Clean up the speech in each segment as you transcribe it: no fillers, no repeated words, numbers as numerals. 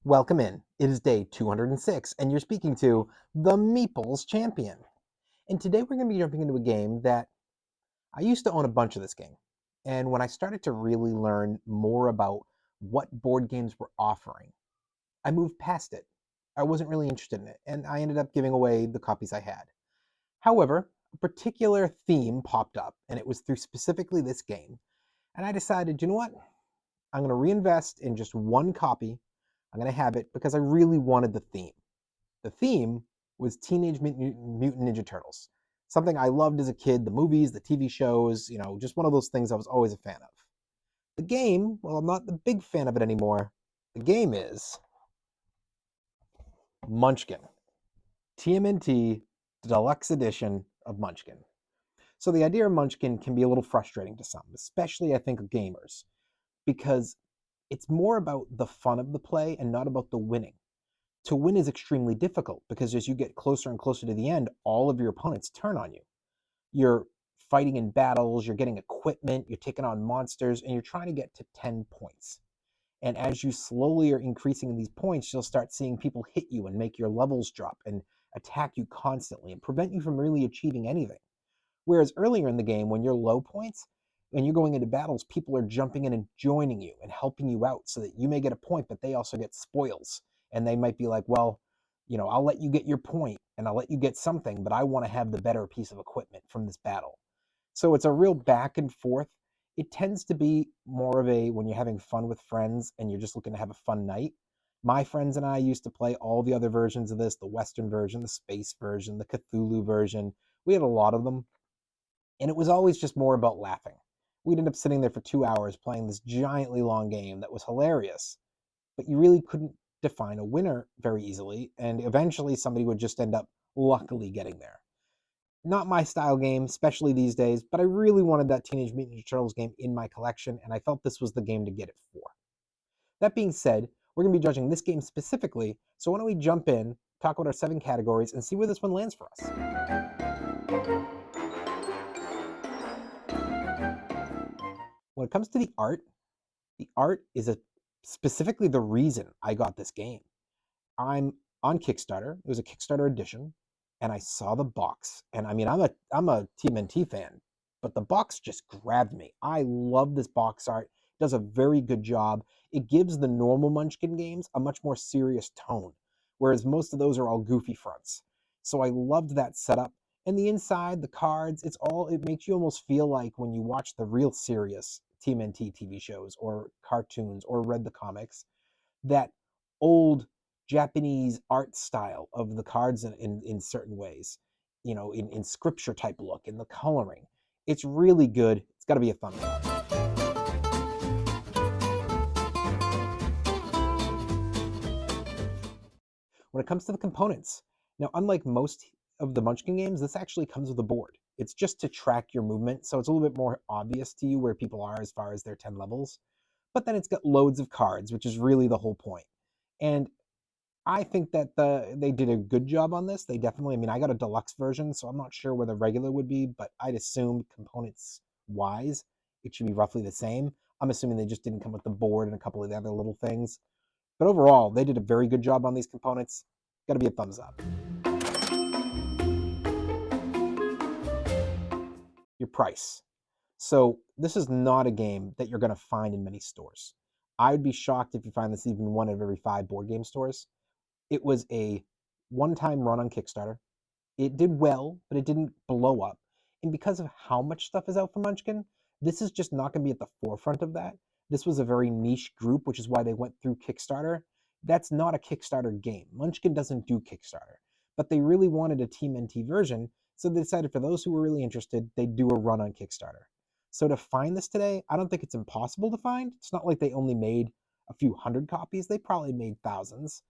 Welcome in. It is day 206, and you're speaking to the Meeples Champion. And today we're going to be jumping into a game that I used to own a bunch of this game. And when I started to really learn more about what board games were offering, I moved past it. I wasn't really interested in it, and I ended up giving away the copies I had. However, a particular theme popped up, and it was through specifically this game. And I decided, you know what? I'm going to reinvest in just one copy. I'm going to have it because I really wanted the theme. The theme was Teenage Mutant Ninja Turtles, something I loved as a kid, the movies, the TV shows, just one of those things I was always a fan of. The game, well, I'm not the big fan of it anymore. The game is Munchkin, TMNT Deluxe Edition of Munchkin. So the idea of Munchkin can be a little frustrating to some, especially I think gamers, because it's more about the fun of the play and not about the winning. To win is extremely difficult because as you get closer and closer to the end, all of your opponents turn on you. You're fighting in battles, you're getting equipment, you're taking on monsters, and you're trying to get to 10 points. And as you slowly are increasing these points, you'll start seeing people hit you and make your levels drop and attack you constantly and prevent you from really achieving anything. Whereas earlier in the game, when you're low points, when you're going into battles, people are jumping in and joining you and helping you out so that you may get a point, but they also get spoils. And they might be like, well, I'll let you get your point and I'll let you get something, but I want to have the better piece of equipment from this battle. So it's a real back and forth. It tends to be more of a when you're having fun with friends and you're just looking to have a fun night. My friends and I used to play all the other versions of this, the Western version, the space version, the Cthulhu version. We had a lot of them. And it was always just more about laughing. We'd end up sitting there for 2 hours playing this giantly long game that was hilarious, but you really couldn't define a winner very easily, and eventually somebody would just end up luckily getting there. Not my style game, especially these days, but I really wanted that Teenage Mutant Ninja Turtles game in my collection, and I felt this was the game to get it for. That being said, we're going to be judging this game specifically, so why don't we jump in, talk about our 7 categories, and see where this one lands for us. When it comes to the art is specifically the reason I got this game. I'm on Kickstarter. It was a Kickstarter edition, and I saw the box. And I mean, I'm a TMNT fan, but the box just grabbed me. I love this box art. It does a very good job. It gives the normal Munchkin games a much more serious tone, whereas most of those are all goofy fronts. So I loved that setup. And the inside, the cards, it makes you almost feel like when you watch the real serious TMNT TV shows or cartoons or read the comics, that old Japanese art style of the cards in certain ways, in scripture type look, in the coloring. It's really good. It's got to be a thumbs up. When it comes to the components, now unlike most of the Munchkin games, this actually comes with a board. It's just to track your movement, so it's a little bit more obvious to you where people are as far as their 10 levels. But then it's got loads of cards, which is really the whole point. And I think that they did a good job on this. They definitely, I mean, I got a deluxe version, so I'm not sure where the regular would be, but I'd assume components wise, it should be roughly the same. I'm assuming they just didn't come with the board and a couple of the other little things. But overall, they did a very good job on these components. Got to be a thumbs up. Your price. So this is not a game that you're going to find in many stores. I would be shocked if you find this even one of every 5 board game stores. It was a one-time run on Kickstarter. It did well, but it didn't blow up. And because of how much stuff is out for Munchkin, this is just not going to be at the forefront of that. This was a very niche group, which is why they went through Kickstarter. That's not a Kickstarter game. Munchkin doesn't do Kickstarter, but they really wanted a TMNT version, so they decided for those who were really interested, they'd do a run on Kickstarter. So to find this today, I don't think it's impossible to find. It's not like they only made a few hundred copies. They probably made thousands.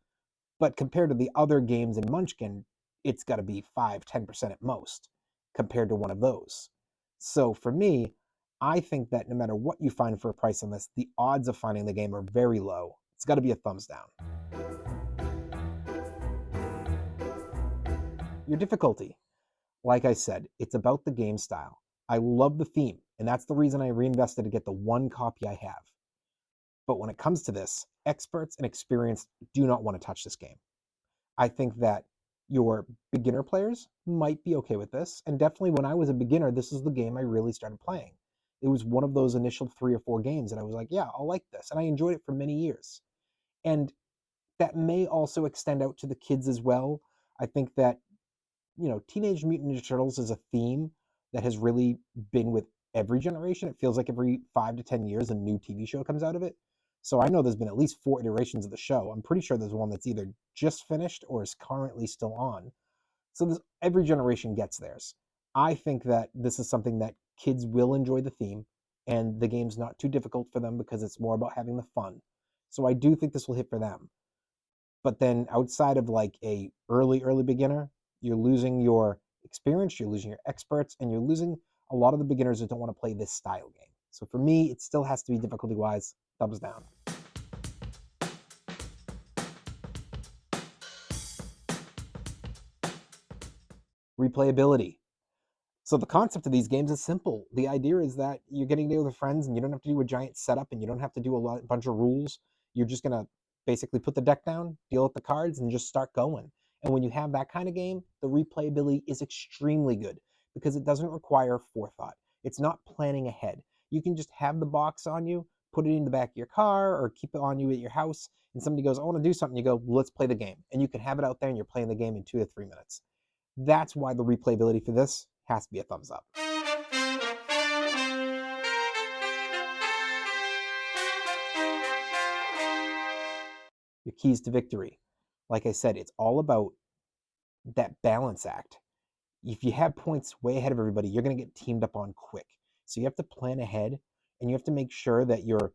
But compared to the other games in Munchkin, it's got to be 5-10% at most compared to one of those. So for me, I think that no matter what you find for a price on this, the odds of finding the game are very low. It's got to be a thumbs down. Your difficulty. Like I said, it's about the game style. I love the theme, and that's the reason I reinvested to get the one copy I have. But when it comes to this, experts and experienced do not want to touch this game. I think that your beginner players might be okay with this. And definitely when I was a beginner, this is the game I really started playing. It was one of those initial 3 or 4 games that I was like, yeah, I'll like this. And I enjoyed it for many years. And that may also extend out to the kids as well. I think that, Teenage Mutant Ninja Turtles is a theme that has really been with every generation. It feels like every 5 to 10 years a new TV show comes out of it. So I know there's been at least 4 iterations of the show. I'm pretty sure there's one that's either just finished or is currently still on. So every generation gets theirs. I think that this is something that kids will enjoy the theme, and the game's not too difficult for them because it's more about having the fun. So I do think this will hit for them. But then outside of like a early beginner, you're losing your experience, you're losing your experts, and you're losing a lot of the beginners that don't want to play this style game. So for me, it still has to be difficulty wise, thumbs down. Replayability. So the concept of these games is simple. The idea is that you're getting together with friends and you don't have to do a giant setup and you don't have to do a bunch of rules. You're just going to basically put the deck down, deal with the cards, and just start going. And when you have that kind of game, the replayability is extremely good because it doesn't require forethought. It's not planning ahead. You can just have the box on you, put it in the back of your car or keep it on you at your house, and somebody goes, I want to do something. You go, let's play the game. And you can have it out there and you're playing the game in 2 to 3 minutes. That's why the replayability for this has to be a thumbs up. Your keys to victory. Like I said, it's all about that balance act. If you have points way ahead of everybody, you're going to get teamed up on quick. So you have to plan ahead and you have to make sure that you're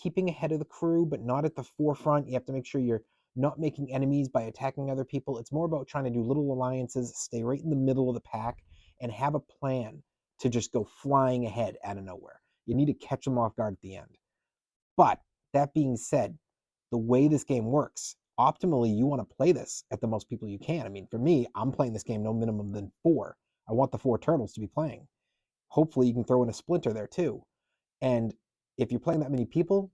keeping ahead of the crew, but not at the forefront. You have to make sure you're not making enemies by attacking other people. It's more about trying to do little alliances, stay right in the middle of the pack, and have a plan to just go flying ahead out of nowhere. You need to catch them off guard at the end. But that being said, the way this game works, optimally, you want to play this at the most people you can. I mean, for me, I'm playing this game no minimum than 4. I want the 4 turtles to be playing. Hopefully, you can throw in a splinter there too. And if you're playing that many people,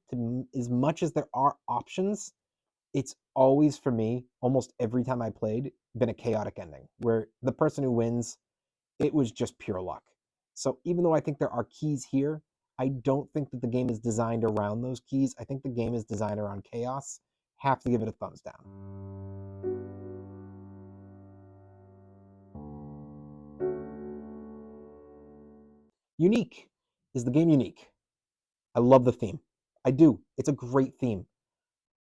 as much as there are options, it's always for me, almost every time I played, been a chaotic ending where the person who wins, it was just pure luck. So even though I think there are keys here, I don't think that the game is designed around those keys. I think the game is designed around chaos. Have to give it a thumbs down. Unique. Is the game unique? I love the theme. I do. It's a great theme.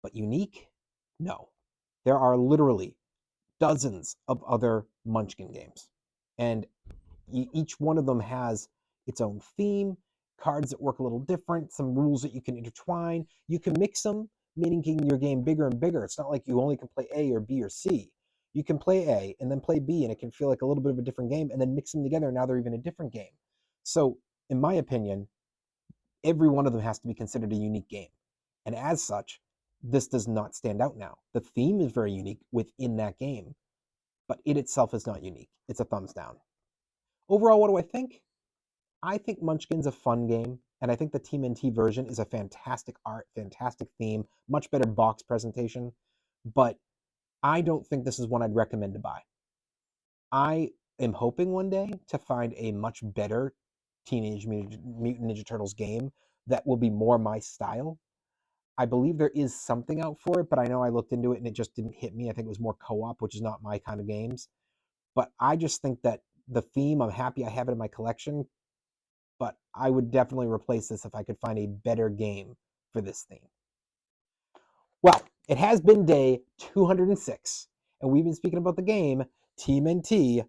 But unique? No. There are literally dozens of other Munchkin games. And each one of them has its own theme, cards that work a little different, some rules that you can intertwine. You can mix them, making your game bigger and bigger. It's not like you only can play A or B or C. You can play A and then play B, and it can feel like a little bit of a different game, and then mix them together, and now they're even a different game. So, in my opinion, every one of them has to be considered a unique game. And as such, this does not stand out now. The theme is very unique within that game, but it itself is not unique. It's a thumbs down. Overall, what do I think? I think Munchkin's a fun game, and I think the TMNT version is a fantastic art, fantastic theme, much better box presentation, but I don't think this is one I'd recommend to buy. I am hoping one day to find a much better Teenage Mutant Ninja Turtles game that will be more my style. I believe there is something out for it, but I know I looked into it and it just didn't hit me. I think it was more co-op, which is not my kind of games. But I just think that the theme, I'm happy I have it in my collection, but I would definitely replace this if I could find a better game for this theme. Well, it has been day 206, and we've been speaking about the game TMNT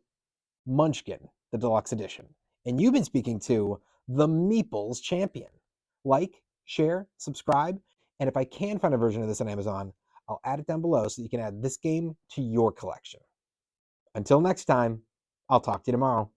Munchkin, the deluxe edition. And you've been speaking to the Meeples champion. Like, share, subscribe, and if I can find a version of this on Amazon, I'll add it down below so you can add this game to your collection. Until next time, I'll talk to you tomorrow.